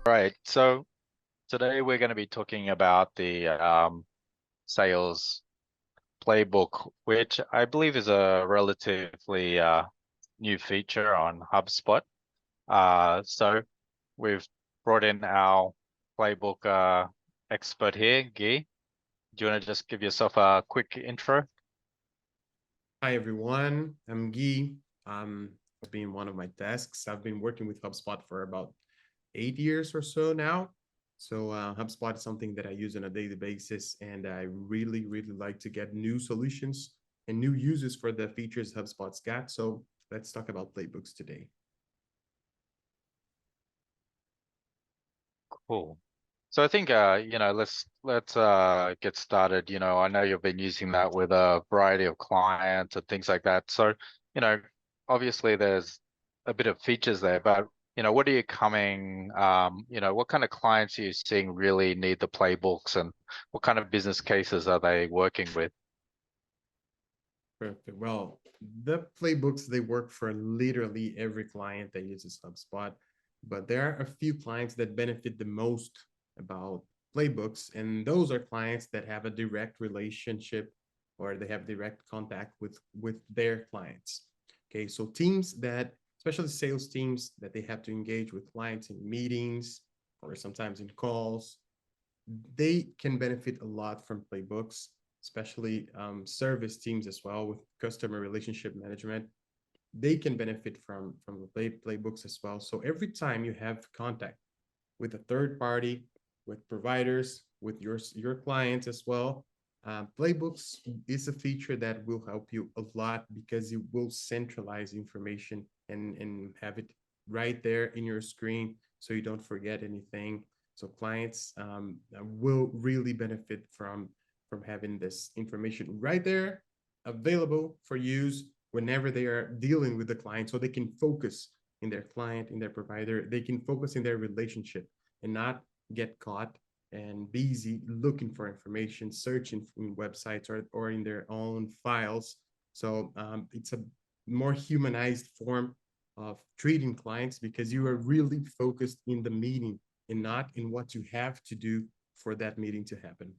Right. So today we're going to be talking about the sales playbook, which I believe is a relatively new feature on HubSpot. So we've brought in our playbook expert here, Guy. Do you want to just give yourself a quick intro? Hi everyone, I'm Guy. I've been one of my tasks. I've been working with HubSpot for about 8 years or so now. So HubSpot is something that I use on a daily basis, and I really like to get new solutions and new uses for the features HubSpot's got. So let's talk about playbooks today. Cool. So I think let's get started. I know you've been using that with a variety of clients and things like that. So, you know, obviously there's a bit of features there, but what are you coming what kind of clients are you seeing really need the playbooks, and what kind of business cases are they working with? Perfect. Well, the playbooks, they work for literally every client that uses HubSpot, but there are a few clients that benefit the most about playbooks, and those are clients that have a direct relationship or they have direct contact with their clients. Okay, so teams that, especially sales teams that they have to engage with clients in meetings or sometimes in calls, they can benefit a lot from playbooks, especially service teams as well with customer relationship management. They can benefit from the playbooks as well. So every time you have contact with a third party, with providers, with your clients as well, playbooks is a feature that will help you a lot because it will centralize information and have it right there in your screen so you don't forget anything. So clients will really benefit from having this information right there available for use whenever they are dealing with the client, so they can focus in their client, in their provider. They can focus in their relationship and not get caught and busy looking for information, searching in websites or in their own files. So it's a more humanized form of treating clients because you are really focused in the meeting and not in what you have to do for that meeting to happen.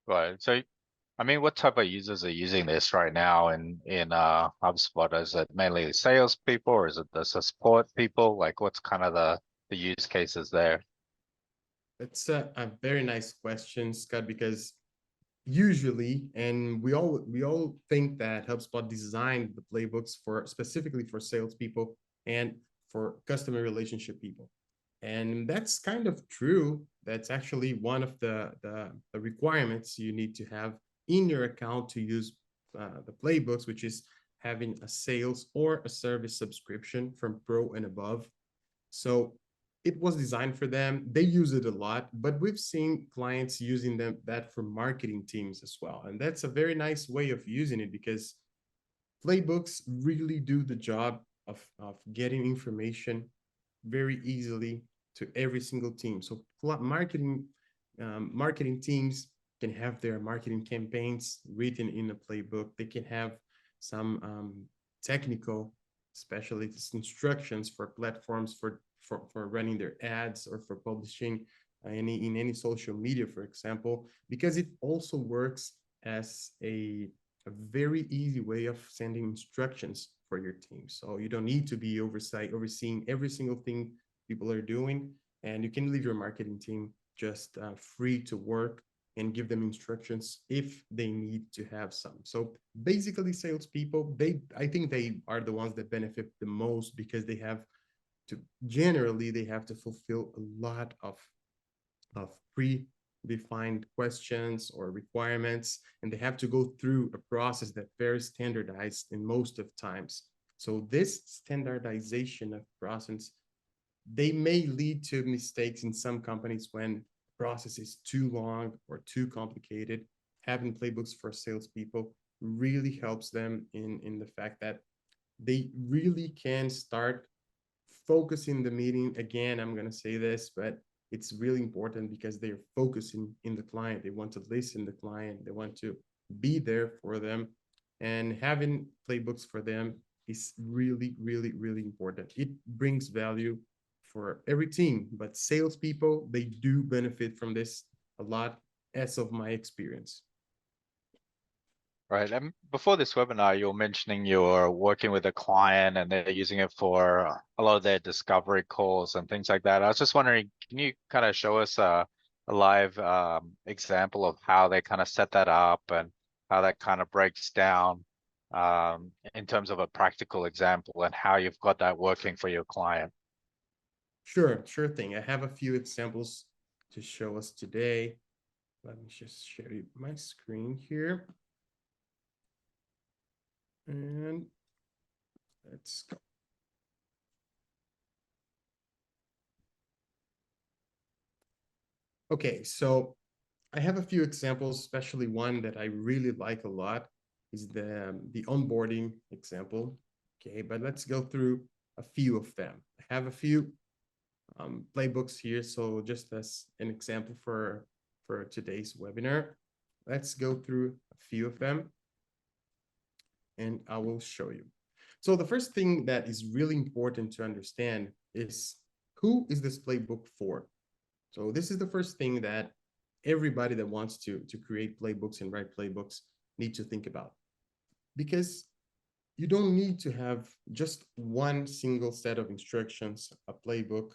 Right. So, I mean, what type of users are using this right now in HubSpot? Is it mainly salespeople, or is it the support people? Like, what's kind of the use cases there? It's a very nice question, Scott, because usually, and we all think that HubSpot designed the playbooks for specifically for salespeople and for customer relationship people, and that's kind of true. That's actually one of the requirements you need to have in your account to use the playbooks, which is having a sales or a service subscription from Pro and above. So it was designed for them. They use it a lot, but we've seen clients using that for marketing teams as well. And that's a very nice way of using it because playbooks really do the job of getting information very easily to every single team. So marketing teams can have their marketing campaigns written in a playbook. They can have some technical specialist instructions for platforms for running their ads or for publishing any social media, for example, because it also works as a very easy way of sending instructions for your team. So you don't need to be overseeing every single thing people are doing, and you can leave your marketing team just free to work and give them instructions if they need to have some. So basically, salespeople, I think they are the ones that benefit the most because they have to fulfill a lot of predefined questions or requirements, and they have to go through a process that's very standardized in most of times. So this standardization of process, they may lead to mistakes in some companies when the process is too long or too complicated. Having playbooks for salespeople really helps them in the fact that they really can start focusing the meeting. Again, I'm going to say this, but it's really important because they're focusing in the client. They want to listen to the client. They want to be there for them. And having playbooks for them is really important. It brings value for every team, but salespeople, they do benefit from this a lot, as of my experience. Right. And before this webinar, you were mentioning you're working with a client and they're using it for a lot of their discovery calls and things like that. I was just wondering, can you kind of show us a live example of how they kind of set that up and how that kind of breaks down in terms of a practical example and how you've got that working for your client? Sure thing. I have a few examples to show us today. Let me just share you my screen here. And let's go. Okay, so I have a few examples, especially one that I really like a lot is the onboarding example. Okay, but let's go through a few of them. I have a few playbooks here, so just as an example for today's webinar, let's go through a few of them and I will show you. So the first thing that is really important to understand is, who is this playbook for? So this is the first thing that everybody that wants to create playbooks and write playbooks need to think about. Because you don't need to have just one single set of instructions, a playbook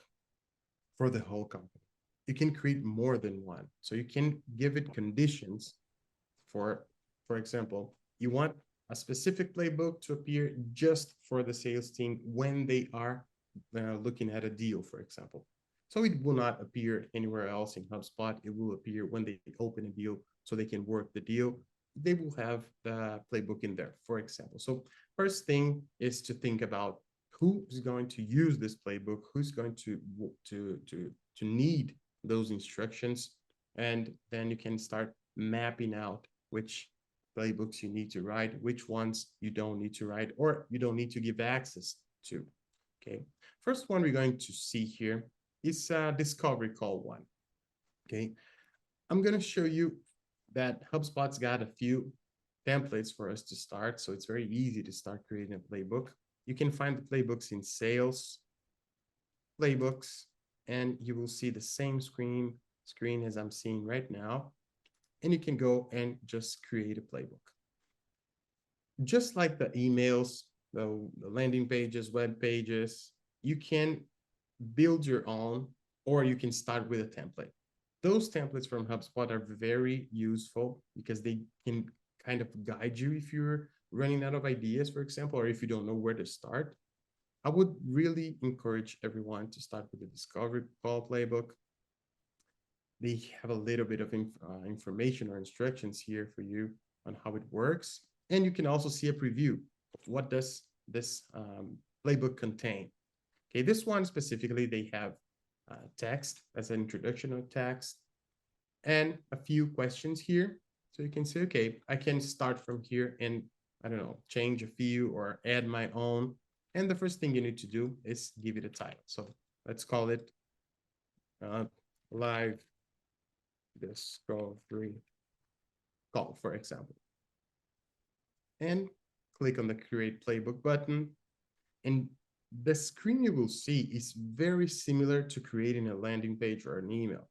for the whole company. You can create more than one. So you can give it conditions for example, you want a specific playbook to appear just for the sales team when they are looking at a deal, for example. So it will not appear anywhere else in HubSpot. It will appear when they open a deal so they can work the deal. They will have the playbook in there, for example. So first thing is to think about who is going to use this playbook, who's going to need those instructions, and then you can start mapping out which playbooks you need to write, which ones you don't need to write, or you don't need to give access to. Okay, first one we're going to see here is discovery call one. Okay, I'm going to show you that HubSpot's got a few templates for us to start, so it's very easy to start creating a playbook. You can find the playbooks in sales playbooks, and you will see the same screen as I'm seeing right now. And you can go and just create a playbook. Just like the emails, the landing pages, web pages, you can build your own, or you can start with a template. Those templates from HubSpot are very useful because they can kind of guide you if you're running out of ideas, for example, or if you don't know where to start. I would really encourage everyone to start with the discovery call playbook. They have a little bit of information or instructions here for you on how it works. And you can also see a preview of what does this playbook contain. Okay, this one specifically, they have text as an introduction of text and a few questions here. So you can say, okay, I can start from here and, I don't know, change a few or add my own. And the first thing you need to do is give it a title. So let's call it live discovery call, for example. And click on the create playbook button. And the screen you will see is very similar to creating a landing page or an email.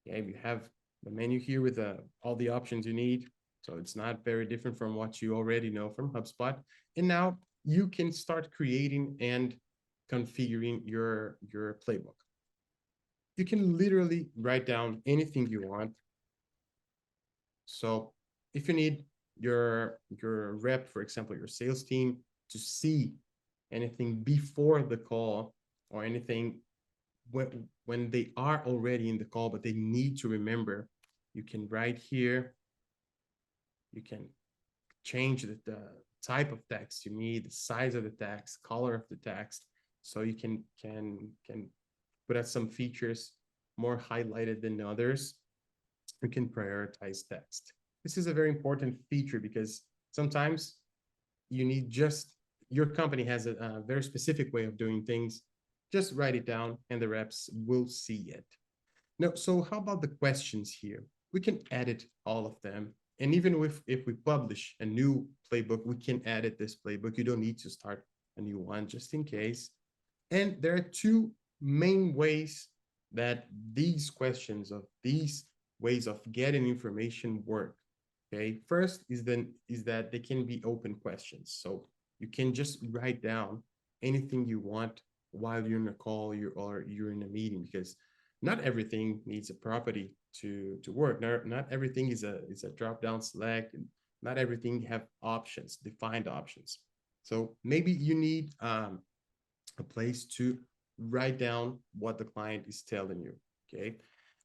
Okay, you have the menu here with all the options you need. So it's not very different from what you already know from HubSpot. And now you can start creating and configuring your playbook. You can literally write down anything you want. So if you need your rep, for example, your sales team, to see anything before the call or anything when they are already in the call, but they need to remember, you can write here. You can change the type of text you need, the size of the text, color of the text. So you can put out some features more highlighted than others. You can prioritize text. This is a very important feature because sometimes you need just, your company has a very specific way of doing things. Just write it down and the reps will see it. Now, so how about the questions here? We can edit all of them. And even if we publish a new playbook, we can edit this playbook. You don't need to start a new one just in case. And there are two main ways that these questions of these ways of getting information work. Okay, first is that they can be open questions. So you can just write down anything you want while you're in a call or you're in a meeting, because not everything needs a property to work. Not everything is a drop down select, and not everything have options, defined options. So maybe you need a place to write down what the client is telling you. Okay,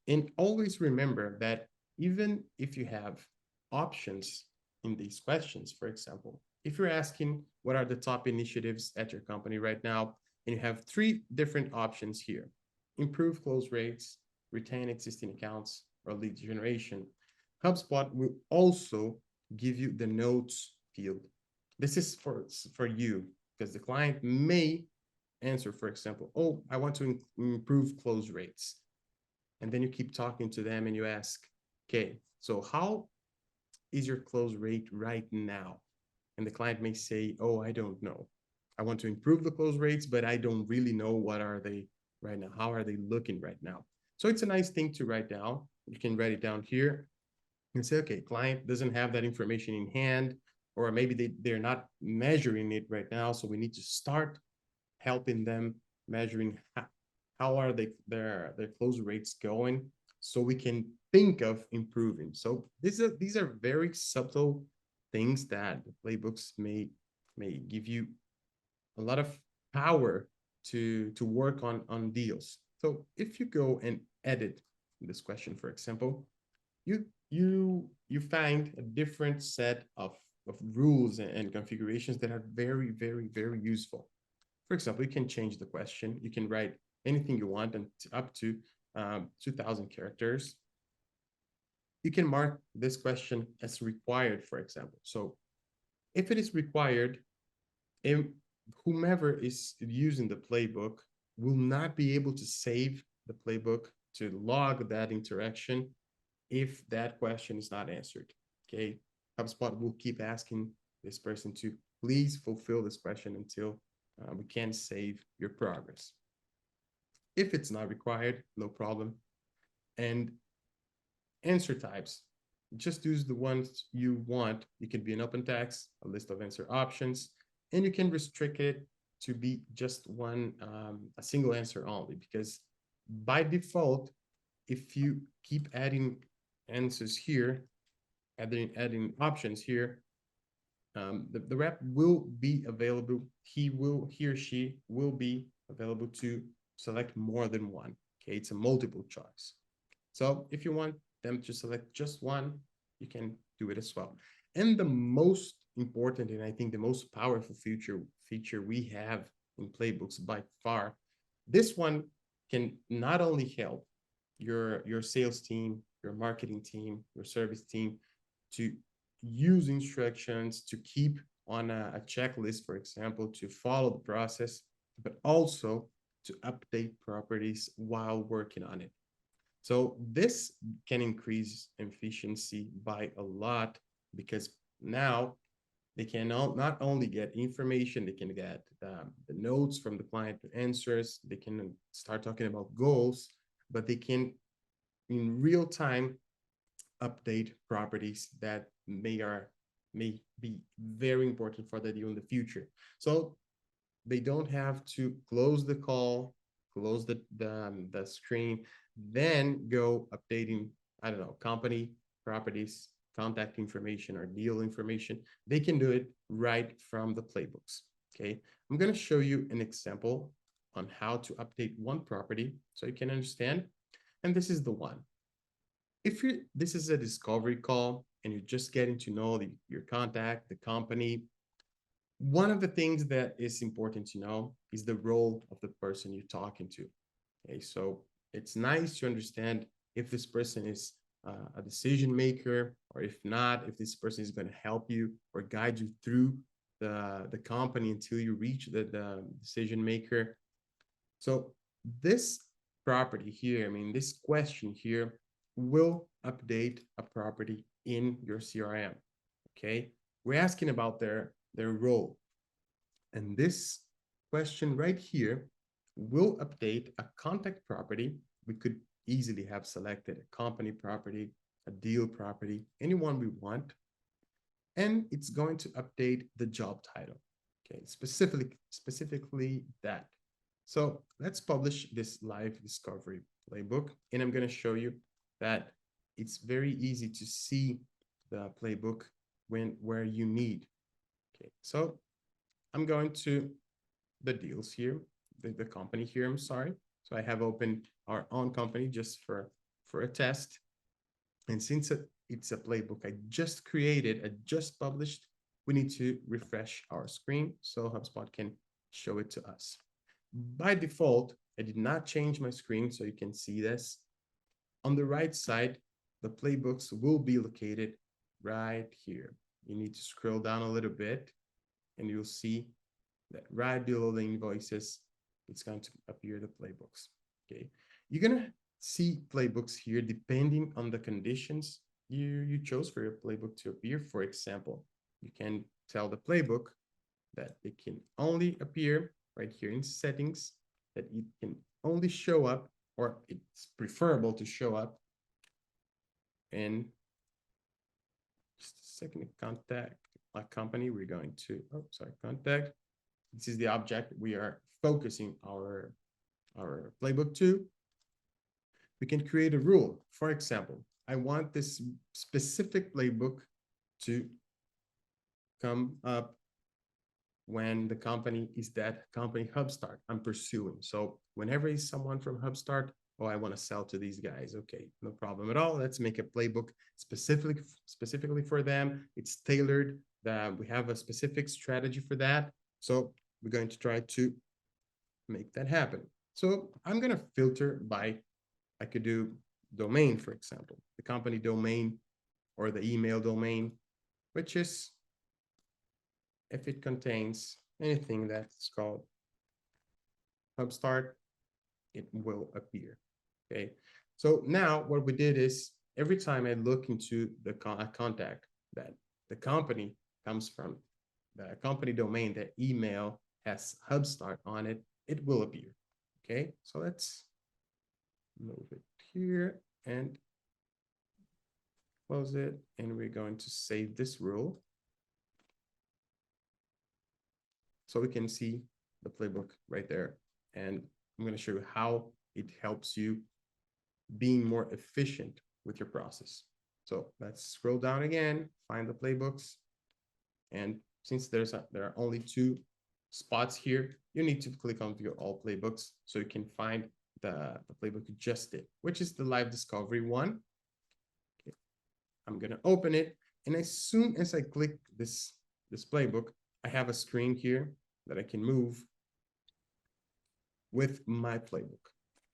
and always remember that even if you have options in these questions, for example, if you're asking what are the top initiatives at your company right now, and you have three different options here: improve close rates, retain existing accounts, or lead generation, HubSpot will also give you the notes field. This is for you, because the client may answer, for example, oh, I want to improve close rates. And then you keep talking to them and you ask, okay, so how is your close rate right now? And the client may say, oh, I don't know. I want to improve the close rates, but I don't really know what are they right now. How are they looking right now? So it's a nice thing to write down. You can write it down here and say, okay, client doesn't have that information in hand, or maybe they're not measuring it right now. So we need to start helping them measuring how are their close rates going, so we can think of improving. So these are very subtle things that the playbooks may give you a lot of power to work on deals. So if you go and edit this question, for example, you find a different set of rules and configurations that are very, very, very useful. For example, you can change the question. You can write anything you want, and up to 2,000 characters. You can mark this question as required, for example. So if it is required, whomever is using the playbook will not be able to save the playbook to log that interaction if that question is not answered. Okay, HubSpot will keep asking this person to please fulfill this question until we can save your progress. If it's not required, no problem. And answer types, just use the ones you want. It can be an open text, a list of answer options, and you can restrict it to be just one, a single answer only, because by default, if you keep adding answers here, adding options here, the rep will be available. He or she will be available to select more than one. Okay, it's a multiple choice. So if you want them to select just one, you can do it as well. And the most important, and I think the most powerful feature we have in Playbooks by far, this one can not only help your sales team, your marketing team, your service team to use instructions, to keep on a checklist, for example, to follow the process, but also to update properties while working on it. So this can increase efficiency by a lot, because now they can not only get information, they can get the notes from the client answers, they can start talking about goals, but they can in real time update properties that may be very important for the deal in the future. So they don't have to close the call, close the screen, then go updating, I don't know, company properties, contact information, or deal information. They can do it right from the playbooks. Okay, I'm going to show you an example on how to update one property so you can understand. And this is the one. If this is a discovery call and you're just getting to know your contact, the company, one of the things that is important to know is the role of the person you're talking to. Okay, so it's nice to understand if this person is a decision maker, or if not, if this person is going to help you or guide you through the company until you reach the decision maker. So this property here, I mean, this question here will update a property in your CRM. Okay, we're asking about their role. And this question right here we'll update a contact property. We could easily have selected a company property, a deal property, anyone we want. And it's going to update the job title. Okay, specifically that. So let's publish this live discovery playbook. And I'm going to show you that it's very easy to see the playbook where you need. Okay, so I'm going to the deals here, the company here, I'm sorry. So I have opened our own company just for a test. And since it's a playbook I just created, I just published, we need to refresh our screen so HubSpot can show it to us. By default, I did not change my screen so you can see this. On the right side, the playbooks will be located right here. You need to scroll down a little bit and you'll see that right below the invoices, it's going to appear the playbooks. Okay, you're gonna see playbooks here depending on the conditions you chose for your playbook to appear. For example, you can tell the playbook that it can only appear right here in settings, that it can only show up, or it's preferable to show up in just a second, contact a company. We're going to, oh, sorry, contact. This is the object we are focusing our playbook to. We can create a rule. For example, I want this specific playbook to come up when the company is that company HubStart I'm pursuing. So whenever is someone from HubStart, oh, I want to sell to these guys. Okay, no problem at all. Let's make a playbook specifically for them. It's tailored. We have a specific strategy for that. So we're going to try to make that happen. So I'm going to filter by, I could do domain, for example, the company domain or the email domain, which is if it contains anything that's called HubStart, it will appear. Okay. So now what we did is every time I look into the contact that the company comes from, the company domain, the email has HubStart on it, it will appear. Okay. So let's move it here and close it. And we're going to save this rule. So we can see the playbook right there. And I'm going to show you how it helps you being more efficient with your process. So let's scroll down again, find the playbooks. And since there are only 2 spots here, you need to click on view all playbooks so you can find the playbook you just did, which is the live discovery one. Okay. I'm going to open it. And as soon as I click this playbook, I have a screen here that I can move with my playbook.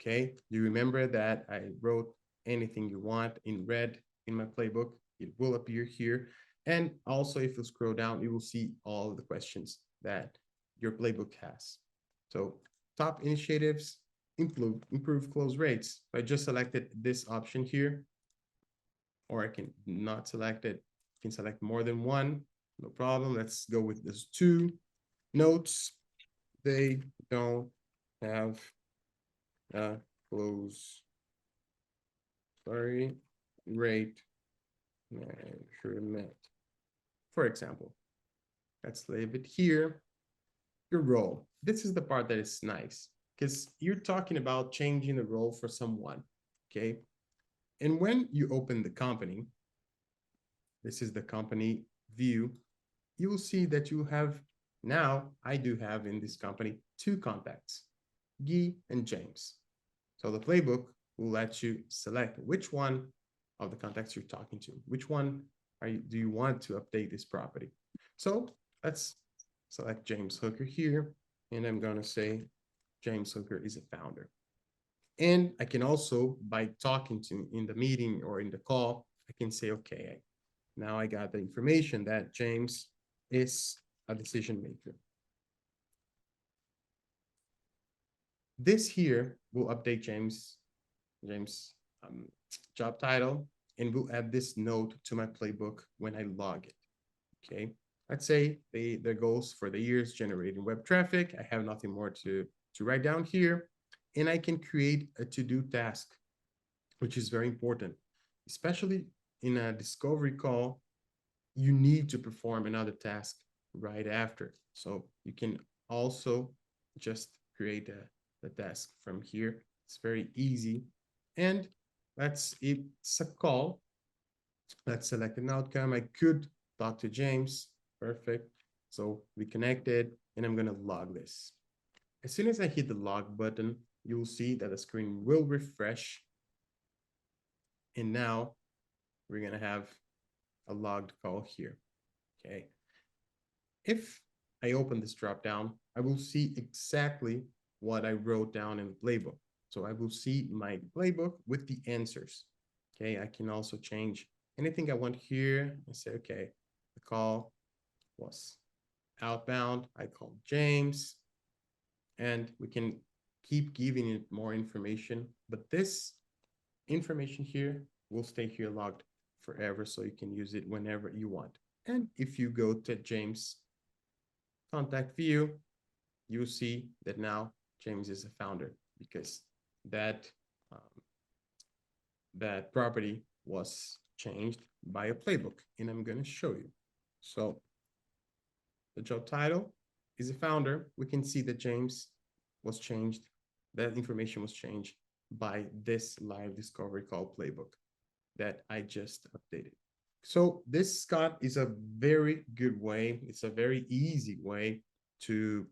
Okay, do you remember that I wrote anything you want in red in my playbook? It will appear here. And also, if you scroll down, you will see all the questions that your playbook has. So top initiatives, improve close rates. I just selected this option here, or I can not select it. I can select more than one, no problem. Let's go with this 2 notes. They don't have close rate measurement. For example, let's leave it here. Your role. This is the part that is nice because you're talking about changing the role for someone. Okay. And when you open the company, this is the company view, you will see that you have now, I do have in this company 2 contacts, Guy and James. So the playbook will let you select which one of the contacts you're talking to, which one do you want to update this property. So let's select James Hooker here, and I'm going to say James Hooker is a founder. And I can also, by talking to in the meeting or in the call, I can say, okay, now I got the information that James is a decision maker. This here will update James job title, and we'll add this note to my playbook when I log it. Okay, let's say their goals for the year is generating web traffic. I have nothing more to to write down here, and I can create a to-do task, which is very important, especially in a discovery call. You need to perform another task right after. So you can also just create the task from here. It's very easy. And it's a call. Let's select an outcome. I could talk to James. Perfect. So we connected, and I'm gonna log this. As soon as I hit the log button, you'll see that the screen will refresh. And now we're gonna have a logged call here. Okay. If I open this drop down, I will see exactly what I wrote down in the playbook. So I will see my playbook with the answers. Okay, I can also change anything I want here. I say, okay, the call was outbound. I called James, and we can keep giving it more information, but this information here will stay here logged forever, so you can use it whenever you want. And if you go to James contact view, you'll see that now James is a founder, because that that property was changed by a playbook, and I'm going to show you. So the job title is a founder. We can see that James was changed. That information was changed by this live discovery call playbook that I just updated. So this, Scott, is a very good way. It's a very easy way to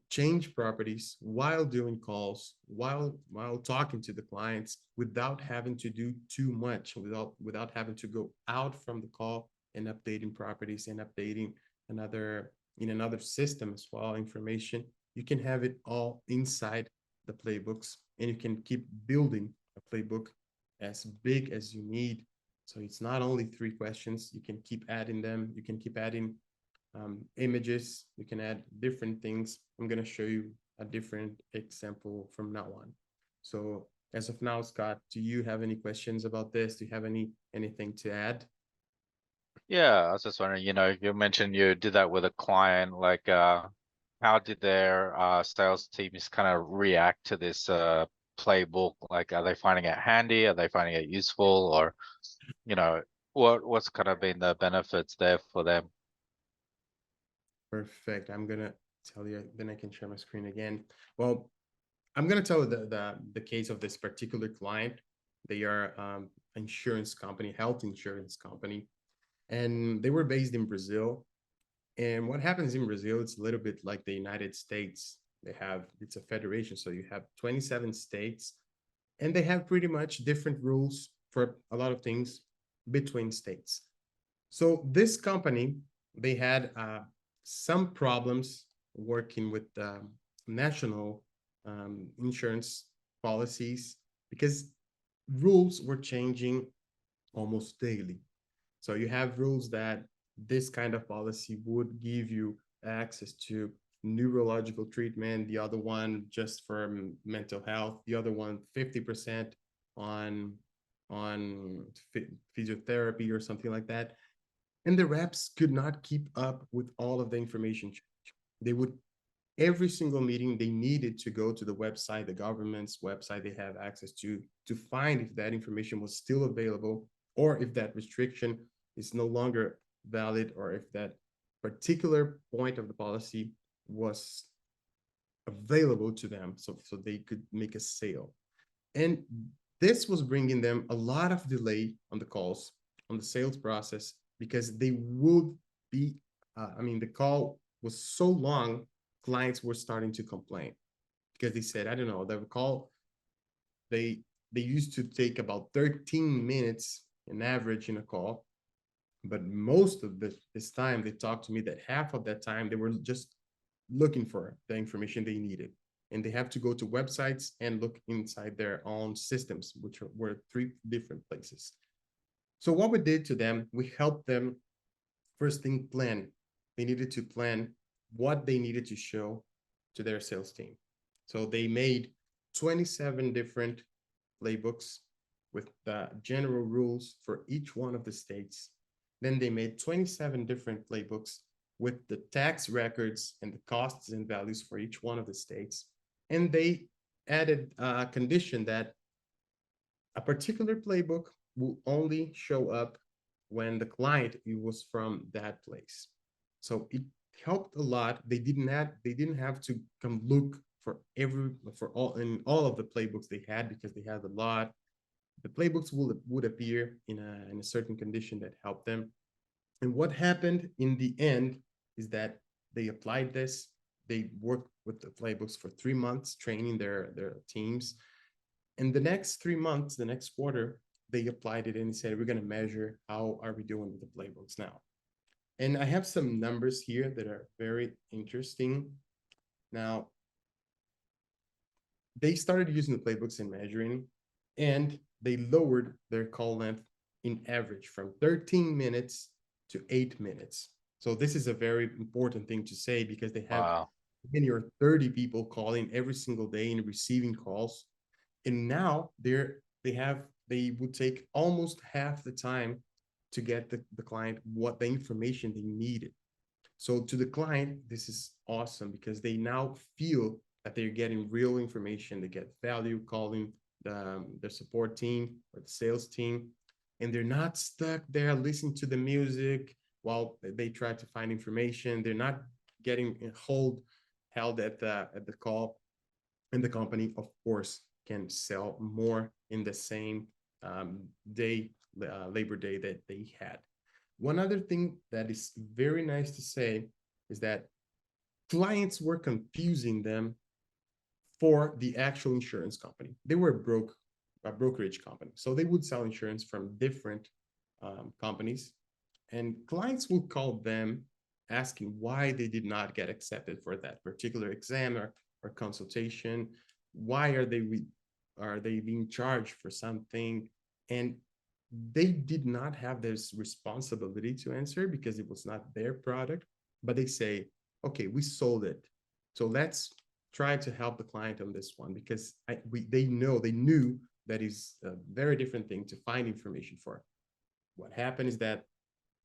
change properties while doing calls, while talking to the clients, without having to do too much, without having to go out from the call and updating properties and updating another system as well, information. You can have it all inside the playbooks, and you can keep building a playbook as big as you need. So it's not only 3 questions. You can keep adding them. You can keep adding images. You can add different things. I'm going to show you a different example from now on. So as of now, Scott, do you have any questions about this? Do you have anything to add? Yeah, I was just wondering, you mentioned you did that with a client, like how did their sales teams kind of react to this playbook? Like, are they finding it handy? Are they finding it useful? Or, you know, what's kind of been the benefits there for them? Perfect. I'm going to tell you, then I can share my screen again. Well, I'm going to tell you the case of this particular client. They are insurance company, health insurance company, and they were based in Brazil. And what happens in Brazil, it's a little bit like the United States. It's a federation, so you have 27 states, and they have pretty much different rules for a lot of things between states. So this company, they had some problems working with national insurance policies, because rules were changing almost daily. So you have rules that this kind of policy would give you access to neurological treatment, the other one just for mental health, the other one 50% on physiotherapy or something like that. And the reps could not keep up with all of the information. They would, every single meeting, they needed to go to the website, the government's website they have access to find if that information was still available, or if that restriction is no longer valid, or if that particular point of the policy was available to them, so they could make a sale. And this was bringing them a lot of delay on the calls, on the sales process, because they would be, the call was so long, clients were starting to complain, because they said, I don't know, the call, they used to take about 13 minutes in average in a call, but most of this time they talked to me that half of that time they were just looking for the information they needed, and they have to go to websites and look inside their own systems, which were 3 different places. So what we did to them, we helped them first thing plan. They needed to plan what they needed to show to their sales team. So they made 27 different playbooks with the general rules for each one of the states. Then they made 27 different playbooks with the tax records and the costs and values for each one of the states. And they added a condition that a particular playbook will only show up when the client it was from that place. So it helped a lot. They didn't have to come look for all of the playbooks they had, because they had a lot. The playbooks would appear in a certain condition that helped them. And what happened in the end is that they applied this. They worked with the playbooks for 3 months, training their teams. And the next 3 months, the next quarter, they applied it and said, we're going to measure how are we doing with the playbooks now. And I have some numbers here that are very interesting. Now, they started using the playbooks and measuring, and they lowered their call length in average from 13 minutes to 8 minutes. So this is a very important thing to say, because they have Wow. 20 or 30 people calling every single day and receiving calls. And now they would take almost half the time to get the client what the information they needed. So to the client, this is awesome, because they now feel that they're getting real information. They get value calling the support team or the sales team, and they're not stuck there listening to the music while they try to find information. They're not getting held at the call, and the company, of course, can sell more in the same Labor Day that they had. One other thing that is very nice to say is that clients were confusing them for the actual insurance company. They were a brokerage company, so they would sell insurance from different companies, and clients would call them asking why they did not get accepted for that particular exam or consultation. Why are they being charged for something? And they did not have this responsibility to answer, because it was not their product. But they say, okay, we sold it, so let's try to help the client on this one, because they knew that is a very different thing to find information for. What happened is that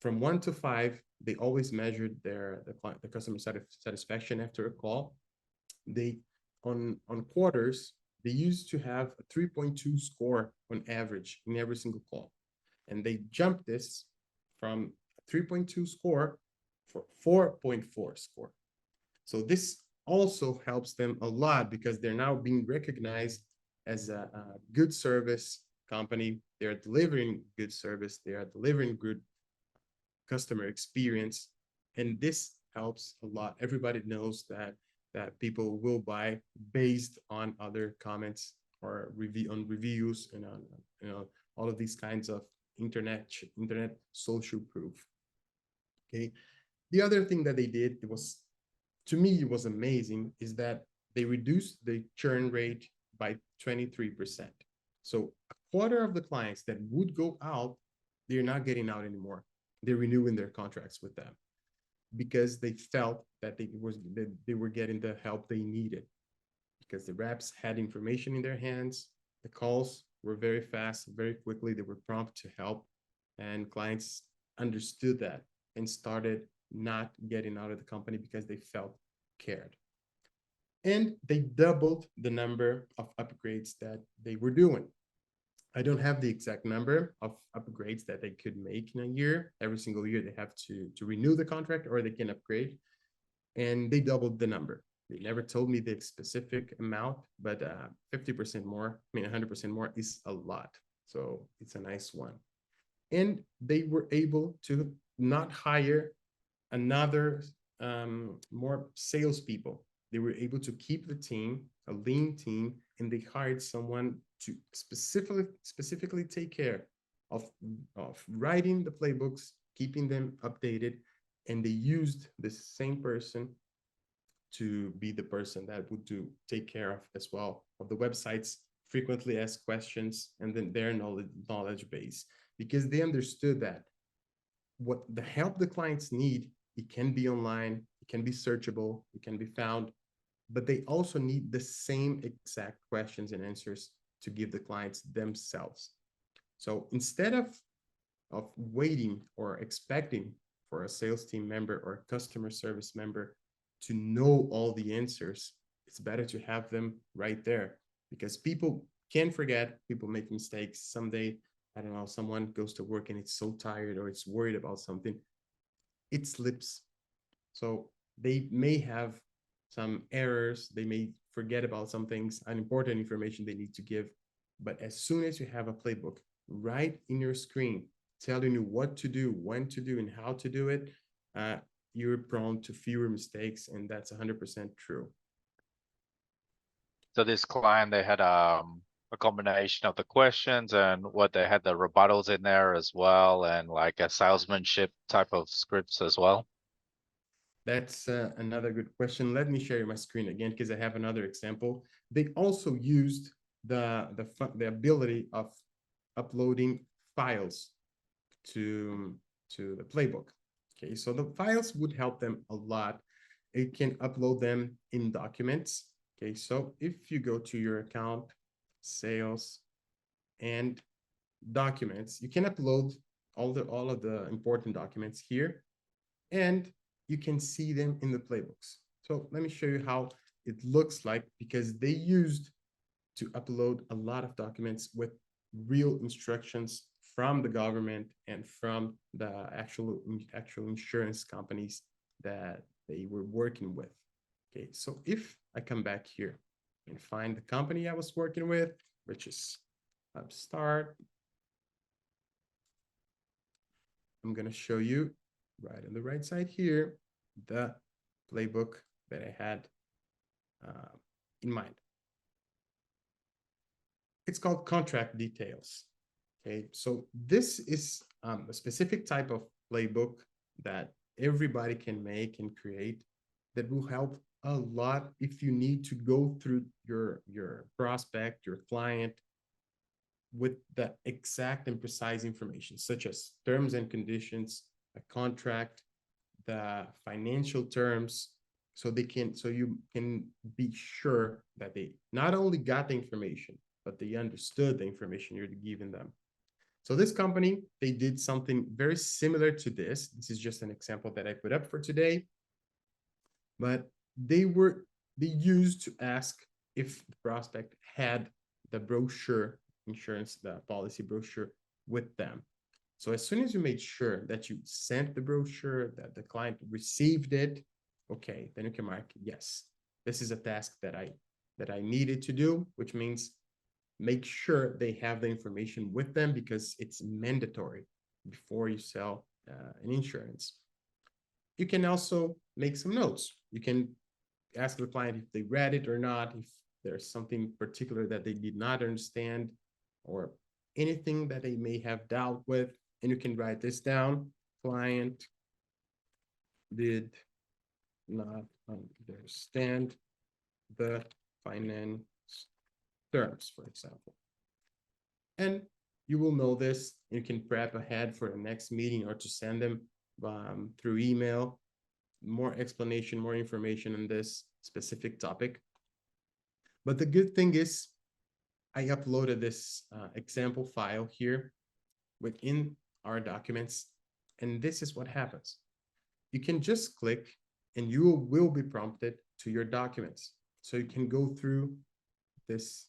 from 1 to 5, they always measured the customer satisfaction after a call. They on quarters, they used to have a 3.2 score on average in every single call, and they jumped this from a 3.2 score for 4.4 score. So this also helps them a lot, because they're now being recognized as a good service company. They're delivering good service. They are delivering good customer experience, and this helps a lot. Everybody knows that people will buy based on other comments or reviews, and on all of these kinds of internet social proof. Okay. The other thing that they did, to me it was amazing, is that they reduced the churn rate by 23%. So a quarter of the clients that would go out, they're not getting out anymore. They're renewing their contracts with them, because they felt that they were getting the help they needed, because the reps had information in their hands. The calls were very fast, very quickly. They were prompt to help, and clients understood that and started not getting out of the company because they felt cared. And they doubled the number of upgrades that they were doing. I don't have the exact number of upgrades that they could make in a year. Every single year they have to renew the contract, or they can upgrade, and they doubled the number. They never told me the specific amount, but 50% more, 100% more is a lot. So it's a nice one. And they were able to not hire another more salespeople. They were able to keep the team, a lean team, and they hired someone to specifically take care of writing the playbooks, keeping them updated, and they used the same person to be the person that would take care of as well of the websites, frequently asked questions, and then their knowledge base, because they understood that what the help the clients need, it can be online, it can be searchable, it can be found, but they also need the same exact questions and answers to give the clients themselves. So instead of waiting or expecting for a sales team member or a customer service member to know all the answers, it's better to have them right there, because people can forget, people make mistakes. Someday, I don't know, someone goes to work and it's so tired or it's worried about something, it slips. So they may have some errors, they may forget about some things, unimportant information they need to give. But as soon as you have a playbook right in your screen, telling you what to do, when to do, and how to do it, you're prone to fewer mistakes, and that's 100% true. So this client, they had a combination of the questions and what they had the rebuttals in there as well, and like a salesmanship type of scripts as well. That's another good question. Let me share my screen again because I have another example. They also used the ability of uploading files to the playbook. Okay, so the files would help them a lot. It can upload them in documents. Okay, so if you go to your account, sales, and documents, you can upload all of the important documents here, and you can see them in the playbooks. So let me show you how it looks like, because they used to upload a lot of documents with real instructions from the government and from the actual insurance companies that they were working with. Okay, so if I come back here and find the company I was working with, which is HubSpot, I'm going to show you right on the right side here the playbook that I had in mind. It's called contract details. Okay, so this is a specific type of playbook that everybody can make and create that will help a lot if you need to go through your prospect, your client, with the exact and precise information, such as terms and conditions, a contract, the financial terms, so you can be sure that they not only got the information, but they understood the information you're giving them. So this company, they did something very similar to this. This is just an example that I put up for today, but they used to ask if the prospect had the brochure, insurance, the policy brochure with them. So as soon as you made sure that you sent the brochure, that the client received it, okay, then you can mark, yes, this is a task that I needed to do, which means make sure they have the information with them, because it's mandatory before you sell an insurance. You can also make some notes. You can ask the client if they read it or not, if there's something particular that they did not understand, or anything that they may have doubt with, and you can write this down. Client did not understand the finance terms, for example. And you will know this. You can prep ahead for the next meeting, or to send them through email more explanation, more information on this specific topic. But the good thing is I uploaded this example file here within our documents, and this is what happens. You can just click and you will be prompted to your documents. So you can go through this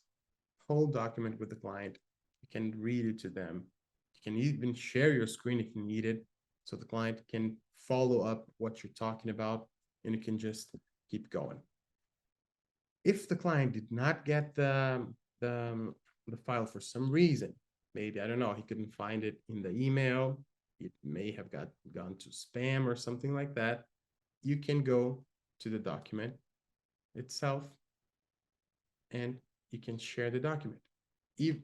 whole document with the client. You can read it to them. You can even share your screen if you need it, so the client can follow up what you're talking about, and you can just keep going. If the client did not get the file for some reason, maybe, I don't know, he couldn't find it in the email, it may have gone to spam or something like that, you can go to the document itself and you can share the document. If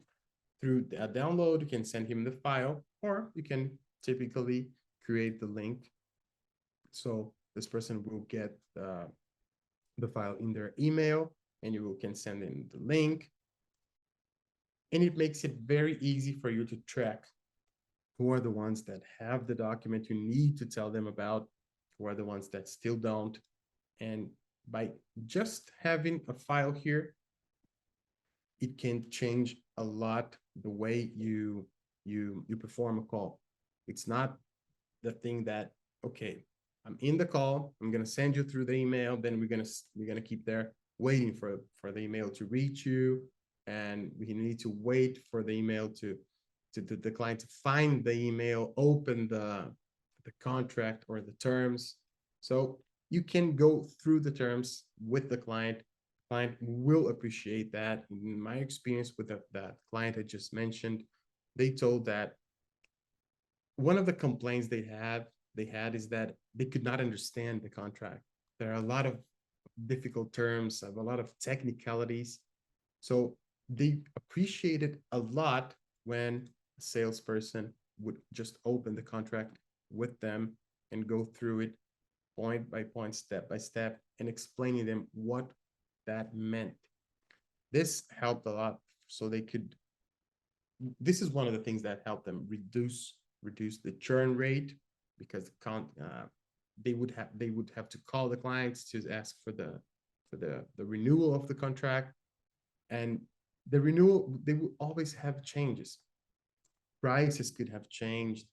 through a download, you can send him the file, or you can typically create the link. So this person will get the file in their email, and you can send in the link. And it makes it very easy for you to track who are the ones that have the document you need to tell them about, who are the ones that still don't. And by just having a file here, it can change a lot the way you perform a call. It's not the thing that, okay, I'm in the call, I'm gonna send you through the email, then we're gonna keep there. waiting for the email to reach you, and we need to wait for the email to the client to find the email, open the contract or the terms. So you can go through the terms with the client. Client will appreciate that. In my experience with that client I just mentioned, they told that one of the complaints they had is that they could not understand the contract. There are a lot of difficult terms, a lot of technicalities. So they appreciated a lot when a salesperson would just open the contract with them and go through it point by point, step by step, and explaining them what that meant. This helped a lot, so they could. This is one of the things that helped them reduce the churn rate, because they would have to call the clients to ask for the renewal of the contract, and the renewal, they will always have changes. Prices could have changed,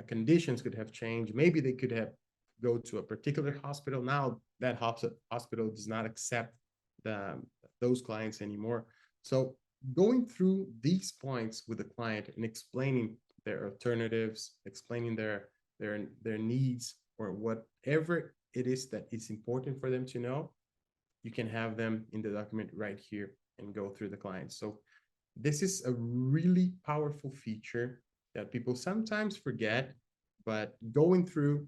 conditions could have changed. Maybe they could have go to a particular hospital. Now that hospital does not accept those clients anymore. So going through these points with the client and explaining their alternatives, explaining their needs, or whatever it is that is important for them to know, you can have them in the document right here and go through the client. So this is a really powerful feature that people sometimes forget, but going through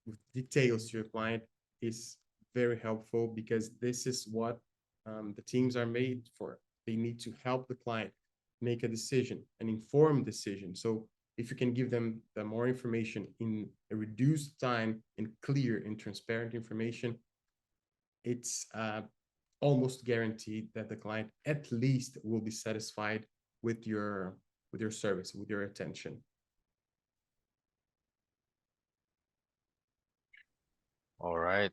with details to your client is very helpful, because this is what the teams are made for. They need to help the client make a decision, an informed decision. So if you can give them the more information in a reduced time and clear and transparent information, it's almost guaranteed that the client at least will be satisfied with your service, with your attention. All right.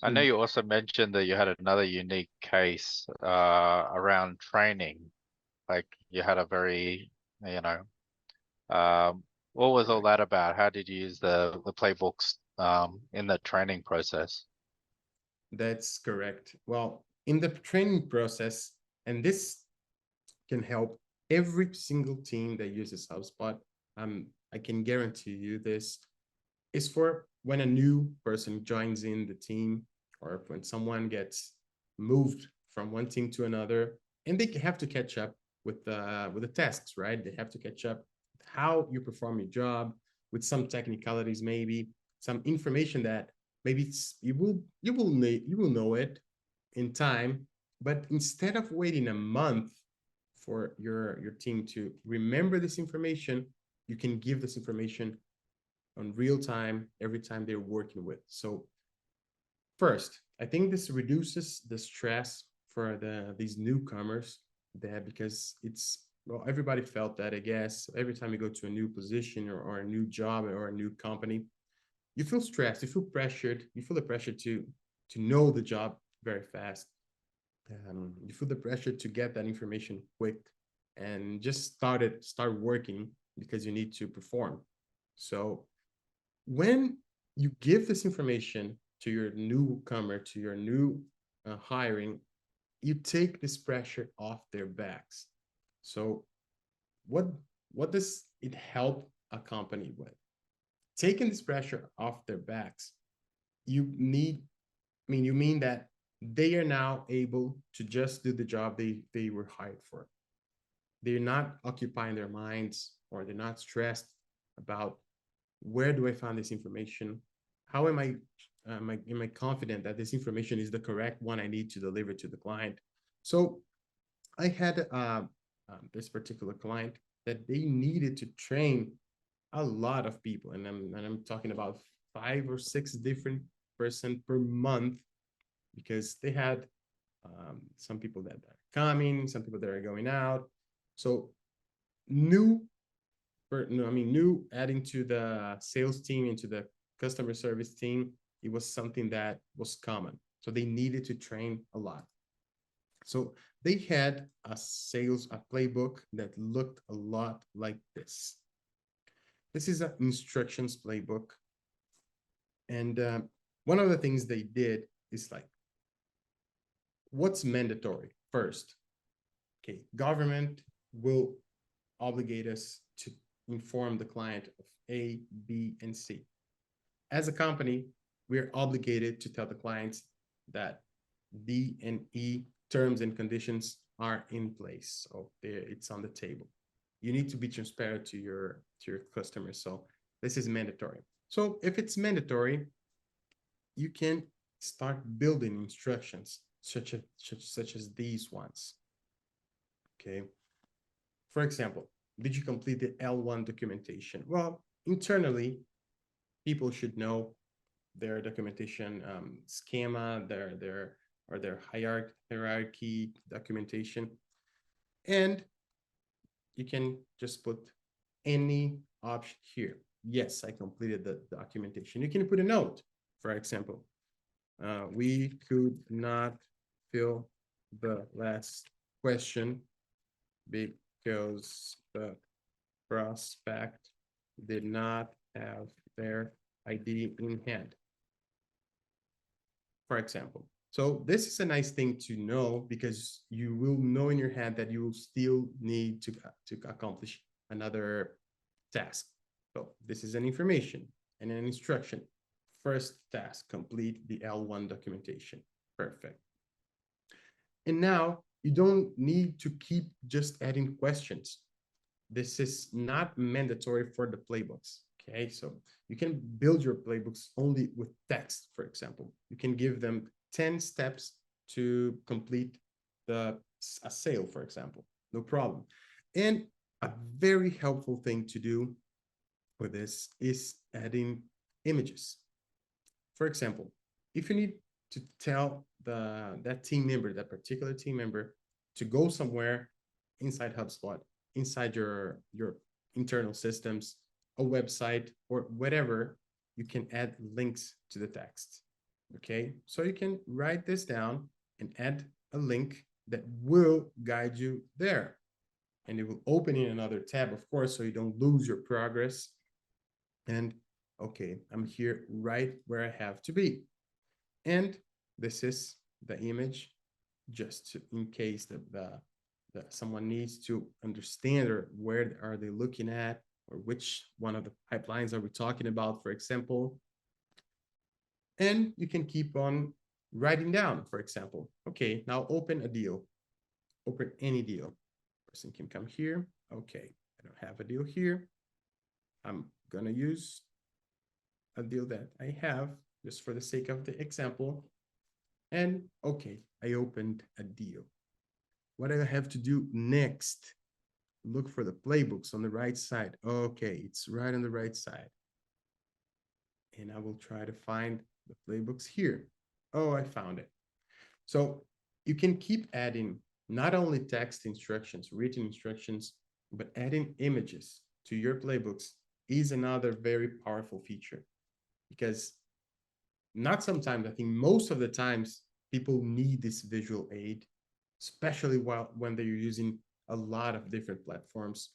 I know Mhm. you also mentioned that you had another unique case around training. Like you had a very, you know, what was all Correct. that about? How did you use the playbooks in the training process? That's correct. Well, in the training process, and this can help every single team that uses HubSpot. I can guarantee you this is for when a new person joins in the team, or when someone gets moved from one team to another, and they have to catch up with the tasks, right? They have to catch up how you perform your job, with some technicalities, maybe some information that maybe you will know it in time, but instead of waiting a month for your team to remember this information, you can give this information on real time every time they're working with. So first, I think this reduces the stress for these newcomers there, because it's, well, everybody felt that, I guess. Every time you go to a new position, or a new job, or a new company, you feel stressed, you feel pressured, you feel the pressure to know the job very fast. You feel the pressure to get that information quick and just start working, because you need to perform. So when you give this information to your newcomer, to your new hiring, you take this pressure off their backs. So what what does it help a company with? Taking this pressure off their backs, you need, you mean that they are now able to just do the job they were hired for. They're not occupying their minds, or they're not stressed about, where do I find this information? How am I confident that this information is the correct one I need to deliver to the client? So I had this particular client that they needed to train a lot of people, and I'm talking about 5 or 6 different person per month, because they had some people that are coming, some people that are going out. So new, no, new adding to the sales team, into the customer service team, it was something that was common. So they needed to train a lot. So they had a playbook that looked a lot like this. This is an instructions playbook. And one of the things they did is like what's mandatory first? Okay, government will obligate us to inform the client of A, B, and C. As a company, we're obligated to tell the clients that D and E terms and conditions are in place. So it's on the table. You need to be transparent to your customers. So this is mandatory. So if it's mandatory, you can start building instructions such as these ones. Okay. For example, did you complete the L1 documentation? Well, internally, people should know their documentation schema, their hierarchy documentation, and you can just put any option here. Yes, I completed the documentation. You can put a note, for example. We could not fill the last question because the prospect did not have their ID in hand, for example. So this is a nice thing to know because you will know in your head that you will still need to accomplish another task. So this is an information and an instruction. First task, complete the L1 documentation. Perfect. And now you don't need to keep just adding questions. This is not mandatory for the playbooks. Okay, so you can build your playbooks only with text, for example. You can give them 10 steps to complete a sale, for example. No problem. And a very helpful thing to do for this is adding images. For example, if you need to tell that team member, that particular team member, to go somewhere inside HubSpot, inside your internal systems, a website, or whatever, you can add links to the text. Okay, so you can write this down and add a link that will guide you there. And it will open in another tab, of course, so you don't lose your progress. And okay, I'm here right where I have to be. And this is the image, just in case that someone needs to understand, or where are they looking at, or which one of the pipelines are we talking about, for example. And you can keep on writing down, for example, okay, now open a deal, open any deal. Person can come here. Okay, I don't have a deal here. I'm gonna use a deal that I have just for the sake of the example. And okay, I opened a deal. What do I have to do next? Look for the playbooks on the right side. Okay, it's right on the right side. And I will try to find the playbooks here. Oh, I found it. So you can keep adding not only text instructions, written instructions, but adding images to your playbooks is another very powerful feature, because not sometimes, I think most of the times, people need this visual aid, especially when they're using a lot of different platforms.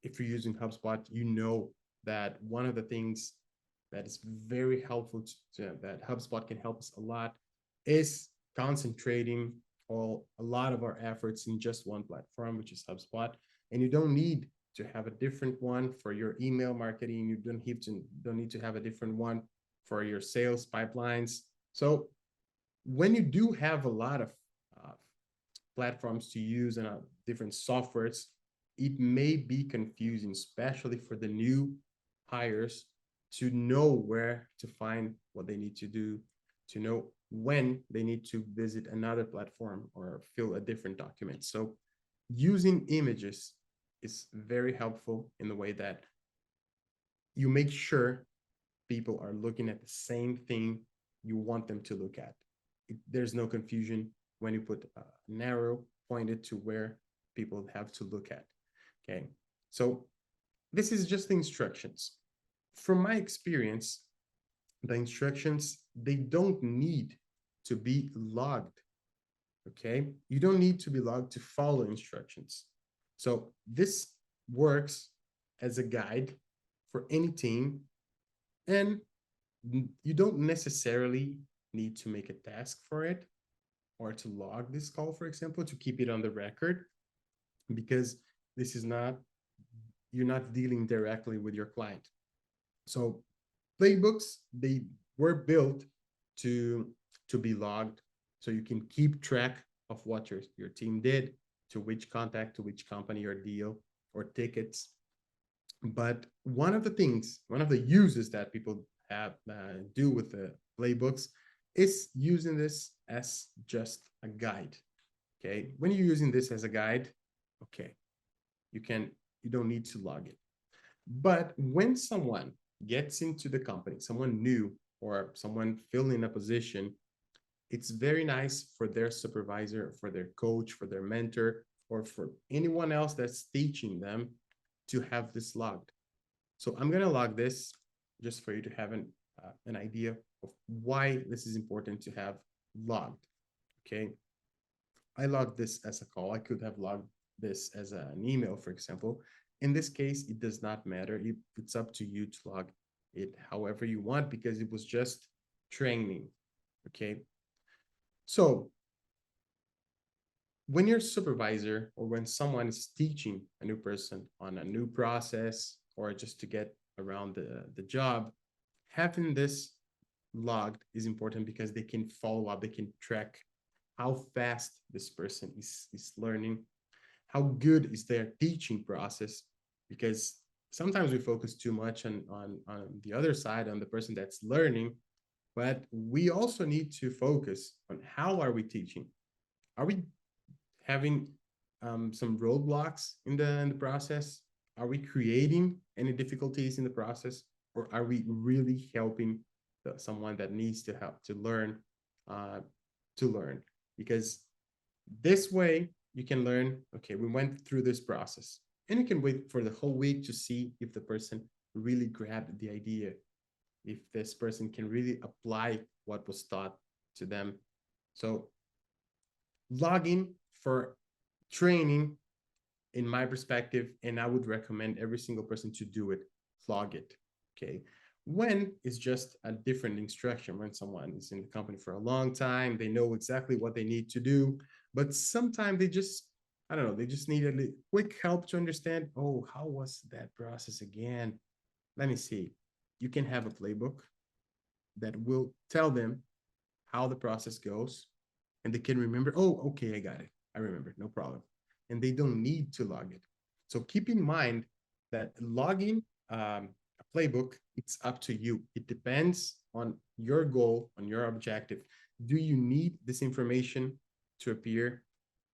If you're using HubSpot, you know that one of the things that is very helpful that HubSpot can help us a lot is concentrating a lot of our efforts in just one platform, which is HubSpot. And you don't need to have a different one for your email marketing. You don't need to have a different one for your sales pipelines. So when you do have a lot of platforms to use and different softwares, it may be confusing, especially for the new hires, to know where to find what they need to do, to know when they need to visit another platform or fill a different document. So using images is very helpful in the way that you make sure people are looking at the same thing you want them to look at. There's no confusion when you put an arrow pointed to where people have to look at. Okay, so this is just the instructions. From my experience, the instructions, they don't need to be logged. Okay, you don't need to be logged to follow instructions. So this works as a guide for any team, and you don't necessarily need to make a task for it. or to log this call, for example, to keep it on the record, because this is not, you're not dealing directly with your client. So playbooks, they were built to be logged, so you can keep track of what your team did, to which contact, to which company or deal or tickets. But one of the things, one of the uses that people have do with the playbooks is using this as just a guide. Okay, when you're using this as a guide, okay, you don't need to log it. But when someone gets into the company, someone new or someone filling a position, it's very nice for their supervisor, for their coach, for their mentor, or for anyone else that's teaching them to have this logged. So I'm going to log this just for you to have an idea of why this is important to have logged. Okay. I logged this as a call. I could have logged this as an email, for example. In this case, it does not matter. It's up to you to log it however you want, because it was just training. Okay. So when your supervisor or when someone is teaching a new person on a new process or just to get around the job, having this logged is important because they can follow up, they can track how fast this person is learning, how good is their teaching process, because sometimes we focus too much on the other side, on the person that's learning, but we also need to focus on how are we teaching. Are we having some roadblocks in the process? Are we creating any difficulties in the process, or are we really helping someone that needs to help to learn? Because this way you can learn, okay, we went through this process, and you can wait for the whole week to see if the person really grabbed the idea, if this person can really apply what was taught to them. So logging for training, in my perspective, and I would recommend every single person to do it, log it. Okay. When it's just a different instruction, when someone is in the company for a long time, they know exactly what they need to do, but sometimes they just, I don't know, they just need a quick help to understand, oh, how was that process again? Let me see. You can have a playbook that will tell them how the process goes, and they can remember, oh, okay, I got it. I remember, no problem. And they don't need to log it. So keep in mind that logging a playbook, it's up to you. It depends on your goal, on your objective. Do you need this information to appear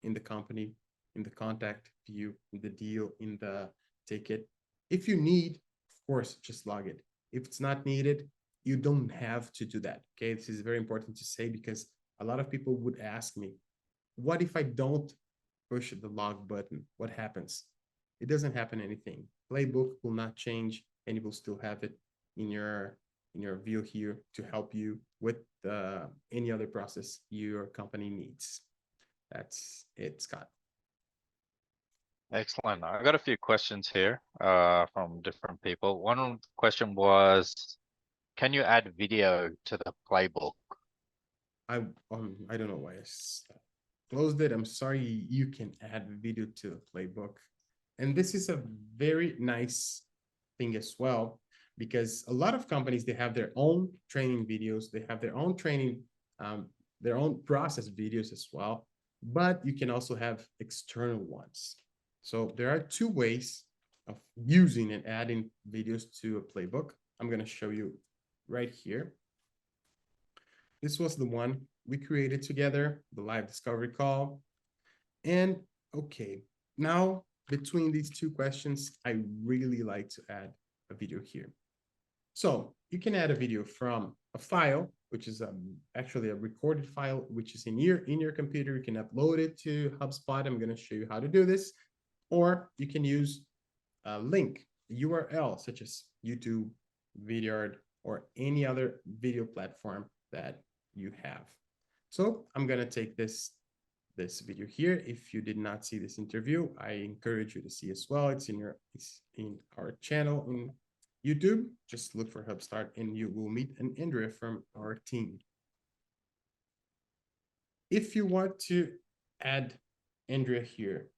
in the company, in the contact view, in the deal, in the ticket? If you need, of course, just log it. If it's not needed, you don't have to do that. Okay, this is very important to say, because a lot of people would ask me, what if I don't push the log button? What happens? It doesn't happen anything. Playbook will not change, and you will still have it in your view here to help you with any other process your company needs. That's it, Scott. Excellent. I got a few questions here from different people. One question was, can you add video to the playbook? I don't know why I closed it. I'm sorry. You can add video to the playbook, and this is a very nice thing as well, because a lot of companies, they have their own training videos, they have their own training, their own process videos as well, but you can also have external ones. So there are two ways of using and adding videos to a playbook. I'm going to show you right here. This was the one we created together, the live discovery call. And okay, now between these two questions, I really like to add a video here. So you can add a video from a file, which is actually a recorded file, which is in your computer. You can upload it to HubSpot. I'm going to show you how to do this. Or you can use a link, a URL, such as YouTube, Vidyard, or any other video platform that you have. So I'm going to take this video here. If you did not see this interview, I encourage you to see as well. It's in our channel in YouTube. Just look for HubSpot and you will meet an Andrea from our team. If you want to add Andrea here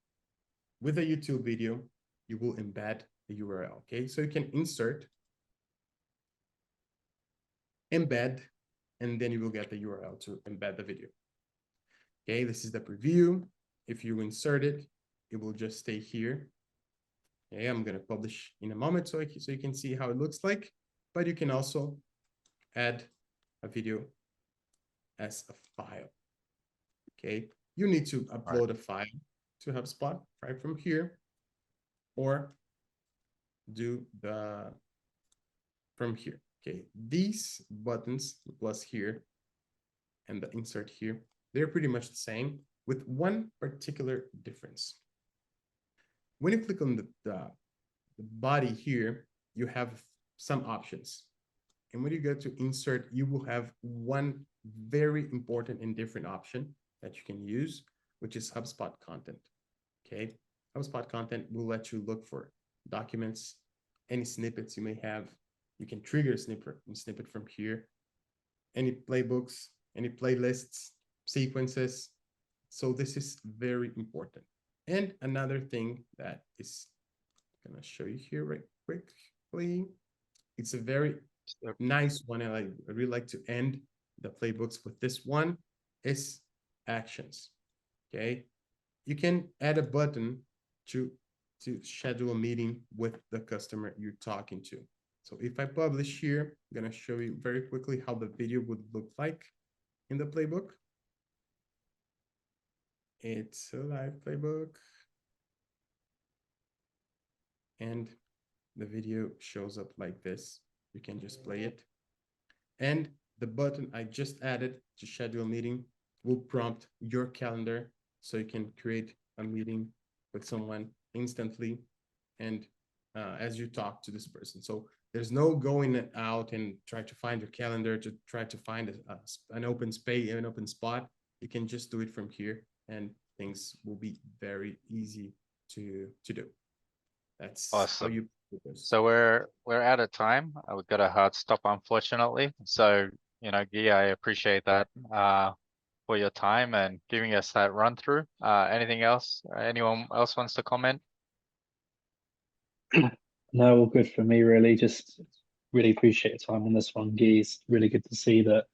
with a YouTube video, you will embed the URL. Okay, so you can insert, embed, and then you will get the URL to embed the video. Okay, this is the preview. If you insert it, it will just stay here. Okay, I'm gonna publish in a moment so you can see how it looks like, but you can also add a video as a file. Okay, you need to upload a file to HubSpot right from here, or do the from here. Okay, these buttons plus here and the insert here, they're pretty much the same with one particular difference. When you click on the body here, you have some options. And when you go to insert, you will have one very important and different option that you can use, which is HubSpot content. Okay, HubSpot content will let you look for documents, any snippets you may have. You can trigger a snippet from here, any playbooks, any playlists, sequences. So this is very important. And another thing that is going to show you here right quickly, it's a very nice one, and I really like to end the playbooks with this one, is actions. Okay, you can add a button to schedule a meeting with the customer you're talking to. So if I publish here, I'm going to show you very quickly how the video would look like in the playbook. It's a live playbook. And the video shows up like this. You can just play it. And the button I just added to schedule a meeting will prompt your calendar so you can create a meeting with someone instantly and as you talk to this person. So there's no going out and try to find your calendar to try to find an open space, an open spot. You can just do it from here and things will be very easy to do. That's Awesome. how you do this. So we're out of time. We've got a hard stop, unfortunately. So, you know, Guy, I appreciate that for your time and giving us that run through. Anything else? Anyone else wants to comment? No, all good for me, really. Just really appreciate your time on this one, Guy. It's really good to see that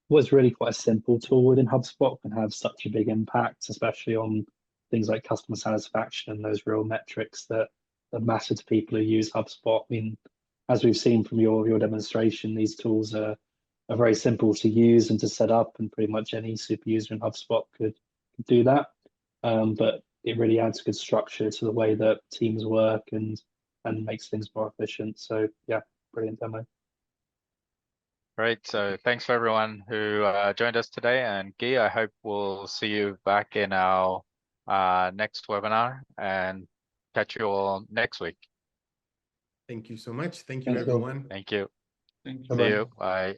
was really quite a simple tool within HubSpot can have such a big impact, especially on things like customer satisfaction and those real metrics that matter to people who use HubSpot. I mean, as we've seen from your demonstration, these tools are very simple to use and to set up, and pretty much any super user in HubSpot could do that. But it really adds good structure to the way that teams work and makes things more efficient. So yeah, brilliant demo. Great. So thanks for everyone who joined us today. And Guy, I hope we'll see you back in our next webinar and catch you all next week. Thank you so much. Thank you, Thanks, all. everyone. Thank you. Thank you. See Bye-bye. you. Bye.